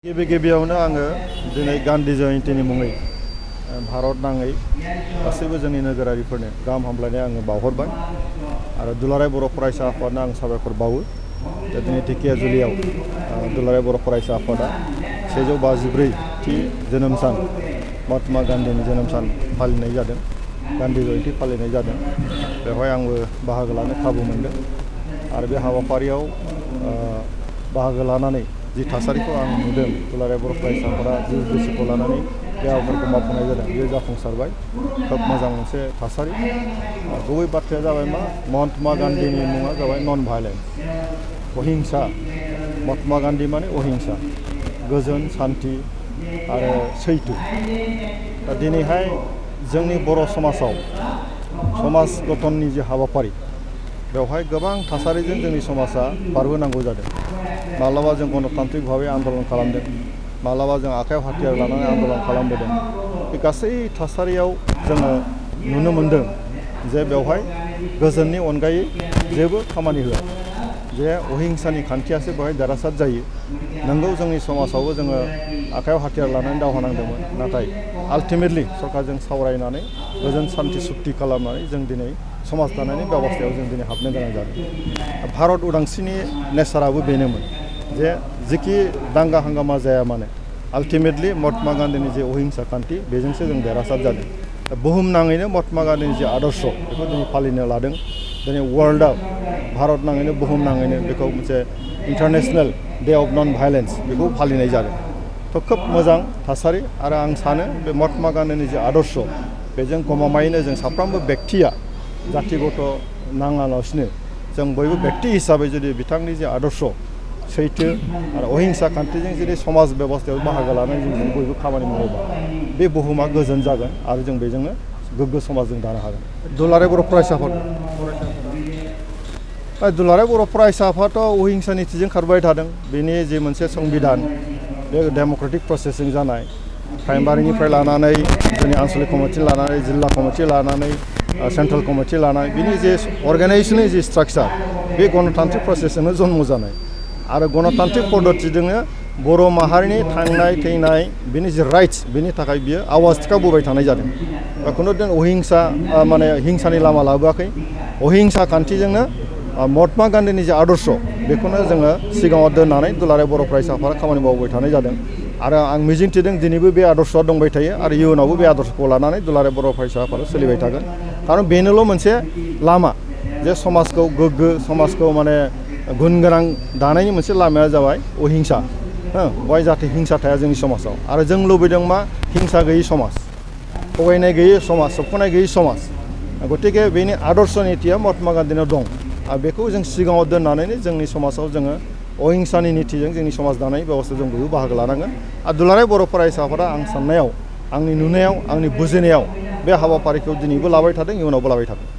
गिबियावनो आङो दिनै गान्धी जयन्तीनि मुङै भारत नाङै गासैबो जोंनि नोगोरारिफोरनो गाहाम हामलायनाय आङो बावहरबाय आरो दुलाराय बर' फरायसा आफादनो आं साबायखर बावो। दिनै धेकियाजुलियाव दुलाराय बर' फरायसा आफादा 154थि जोनोम सान महात्मा गान्धीनि जोनोम सान फालिनाय जादों, गान्धी जयन्ती फालिनाय जादों। बेवहाय आंबो बाहागो लानो खाबु मोनदों आरो बे हाबाफारियाव बाहागो लानानै जि थासारिखौ आं नुदों, दुलाराय बर' फरायसा आफादा जि गोसोखौ लानानै बे हाबाफारिखौ मावफुंनाय जादों, बेयो जाफुंसारबाय। खोब मोजां मोनसे थासारि। गुबै बाथ्राया जाबाय मा, महात्मा गान्धीनि मुङा जाबाय नन भायलेन्स, अहिंसा। महात्मा गान्धी माने अहिंसा, गोजोन, सान्थि आरो सैथो। दा दिनैहाय जोंनि बर' समाजाव समाज गठननि जे हाबाफारि, बेवहाय गोबां थासारिजों जोंनि समाजा बारबोनांगौ जादों। माब्लाबा जों गणतान्त्रिक भाबै आन्दलन खालामदों, माब्लाबा जों आखायाव हाथियार लानानै आन्दलन खालामबोदों। बे गासै थासारियाव जोङो नुनो मोनदों जे बेवहाय गोजोननि अनगायै जेबो खामानि होआ, जे अहिंसानि खान्थियासो बेवहाय देरहासार जायो। नंगौ, जोंनि समाजावबो जोङो आखायाव हाथियार लानानै दावहा नांदोंमोन, नाथाय आल्टिमेटलि सरकारजों सावरायनानै गोजोन सान्थि सुक्ति खालामनानै जों दिनै समाज दानायनि बेबस्थायाव जों दिनै हाबनो गोनां जादों। भारत उदांस्रिनि नेचाराबो बेनोमोन जे जेखि दांगा हांगामा जाया मानो आल्टिमेटलि महात्मा गान्धीनि जे अहिंसा खान्थि, बेजोंसो जों देरहासार जादों। बुहुम नाङैनो महात्मा गान्धीनि जे आदर्श, बेखौ दिनै फालिनो लादों। दिनै वर्ल्डआव, भारत नाङैनो बुहुम नाङैनो बेखौ मोनसे international day of non violence बेखौ फालिनाय जादों। थ' खोब मोजां थासारि आरो आं सानो बे महात्मा गान्धीनि जे आदर्श, बेजों गमामायैनो जों साफ्रोमबो बेक्तिया जाथि गथ' नाङालासिनो जों बयबो बेक्ति हिसाबै जुदि बिथांनि जे आदर्श, सैथो आरो अहिंसा खान्थिजों जुदि समाज बेबस्थायाव बाहागो लानानै जों बयबो खामानि मावोबा बे बुहुमा गोजोन जागोन आरो जों बेजोंनो गोग्गो समाज जों दानो हागोन। दुलाराय बर' फरायसा आफाद, दुलाराय बर' फरायसा आफादाथ' अहिंसा नीतिजों खारबाय थादों। बेनि जे मोनसे संबिधान, बे डेम'क्रेटिक प्रसेसजों जानाय, प्राइमारिनिफ्राय लानानै जोंनि आन्सलिक कमिटि लानानै, जिल्ला कमिटि लानानै, सेन्ट्रेल कमिटि लानाय, बिनि जे अर्गेनाइजेसननि जे स्ट्राक्चार, बे गणतान्त्रिक प्रसेसजोंनो जन्म जानाय आरो गणतान्त्रिक पद्धतिजोंनो बर' माहारिनि थांनाय थैनाय बिनि जे राइट्स, बेनि थाखाय बियो आवाज थिखांबोबाय थानाय जादों। खुनु दिन अहिंसा माने हिंसानि लामा लाबोआखै। अहिंसा खान्थिजोंनो महात्मा गान्धीनि जे आदर्श, बेखौनो जोङो सिगाङाव दोननानै दुलाराय बर' फरायसा आफादा खामानि मावबाय थानाय जादों आरो आं मिजिंथिदों दिनैबो बे आदर्शआ दंबाय थायो आरो इयुनावबो बे आदर्शखौ लानानै दुलाराय बर' फरायसा आफादा सोलिबाय थागोन। खारन बेनोल' मोनसे लामा जे समाजखौ गोग्गो, समाजखौ माने गुन गोनां दानायनि मोनसे लामाया जाबाय अहिंसा। बहाय जाहाथे हिंसा थाया जोंनि समाजाव, आरो जों लुबैदों मा, हिंसा गैयै समाज, थगायनाय गैयै समाज, सोबख'नाय गैयै समाज। गतिके बेनि आदर्श नीतिया महात्मा गान्धीनाव दं आरो बेखौ जों सिगाङाव दोननानैनो जोंनि समाजाव जोङो अहिंसानि नीतिजों जोंनि समाज दानाय बेबस्थायाव जों बयबो बाहागो लानांगोन। आरो दुलाराय बर' फरायसा आफादा आं साननायाव, आंनि नुनायाव, आंनि बुजिनायाव बे हाबाफारिखौ दिनैबो लाबाय थादों, इयुनावबो लाबाय थागोन।